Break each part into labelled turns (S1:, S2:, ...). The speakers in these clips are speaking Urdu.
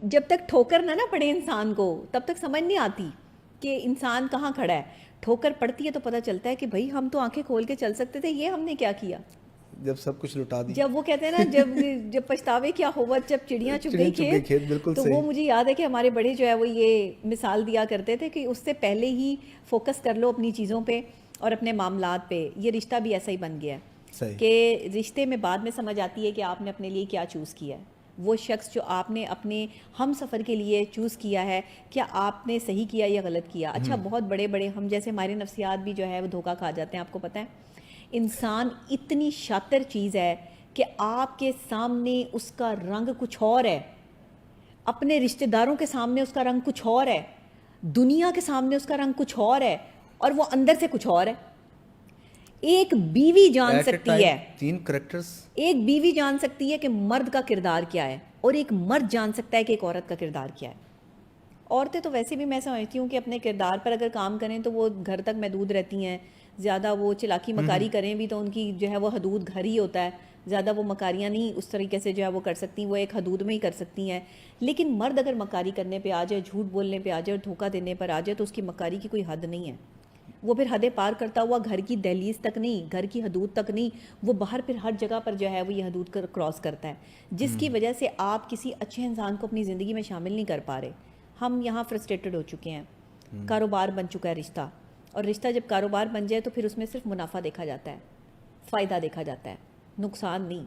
S1: جب تک ٹھوکر نہ پڑے انسان کو تب تک سمجھ نہیں آتی کہ انسان کہاں کھڑا ہے. ٹھوکر پڑتی ہے تو پتہ چلتا ہے کہ بھائی ہم تو آنکھیں کھول کے چل سکتے تھے, یہ ہم نے کیا کیا.
S2: جب سب کچھ لٹا دی,
S1: جب وہ کہتے ہیں نا جب پچھتاوے کیا ہوت جب چڑیاں چگ گئی کھیت,
S2: بالکل
S1: تو
S2: صحیح.
S1: وہ مجھے یاد ہے کہ ہمارے بڑے جو ہے وہ یہ مثال دیا کرتے تھے کہ اس سے پہلے ہی فوکس کر لو اپنی چیزوں پہ اور اپنے معاملات پہ. یہ رشتہ بھی ایسا ہی بن گیا ہے کہ رشتے میں بعد میں سمجھ آتی ہے کہ آپ نے اپنے لیے کیا چوز کیا ہے. وہ شخص جو آپ نے اپنے ہم سفر کے لیے چوز کیا ہے, کیا آپ نے صحیح کیا یا غلط کیا. اچھا بہت بڑے بڑے ہم جیسے ہمارے نفسیات بھی جو ہے وہ دھوکہ کھا جاتے ہیں. آپ کو پتہ ہے انسان اتنی شاطر چیز ہے کہ آپ کے سامنے اس کا رنگ کچھ اور ہے, اپنے رشتہ داروں کے سامنے اس کا رنگ کچھ اور ہے, دنیا کے سامنے اس کا رنگ کچھ اور ہے, اور وہ اندر سے کچھ اور ہے. ایک بیوی جان سکتی ہے,
S2: 3 کریکٹرز,
S1: ایک بیوی جان سکتی ہے کہ مرد کا کردار کیا ہے, اور ایک مرد جان سکتا ہے کہ ایک عورت کا کردار کیا ہے. عورتیں تو ویسے بھی میں سمجھتی ہوں کہ اپنے کردار پر اگر کام کریں تو وہ گھر تک محدود رہتی ہیں. زیادہ وہ چلاکی مکاری کریں بھی تو ان کی جو ہے وہ حدود گھر ہی ہوتا ہے, زیادہ وہ مکاریاں نہیں اس طریقے سے جو ہے وہ کر سکتی, وہ ایک حدود میں ہی کر سکتی ہیں. لیکن مرد اگر مکاری کرنے پہ آ جائے, جھوٹ بولنے پہ آ جائے اور دھوکہ دینے پر آ جائے تو اس کی مکاری کی کوئی حد نہیں ہے. وہ پھر حدیں پار کرتا ہوا گھر کی دہلیز تک نہیں, گھر کی حدود تک نہیں, وہ باہر پھر ہر جگہ پر جو ہے وہ یہ حدود کراس کرتا ہے, جس کی وجہ سے آپ کسی اچھے انسان کو اپنی زندگی میں شامل نہیں کر پا رہے. ہم یہاں فرسٹریٹڈ ہو چکے ہیں, کاروبار بن چکا ہے رشتہ, اور رشتہ جب کاروبار بن جائے تو پھر اس میں صرف منافع دیکھا جاتا ہے, فائدہ دیکھا جاتا ہے, نقصان نہیں.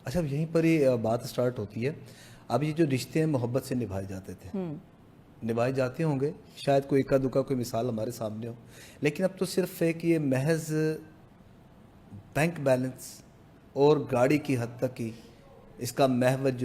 S2: اچھا اب یہیں پر ہی بات سٹارٹ ہوتی ہے. اب یہ جو رشتے ہیں محبت سے نبھائے جاتے تھے, نبھائے جاتے ہوں گے, شاید کوئی اکا دکا کوئی مثال ہمارے سامنے ہو, لیکن اب تو صرف ہے کہ یہ محض بینک بیلنس اور گاڑی کی حد تک ہی اس کا محور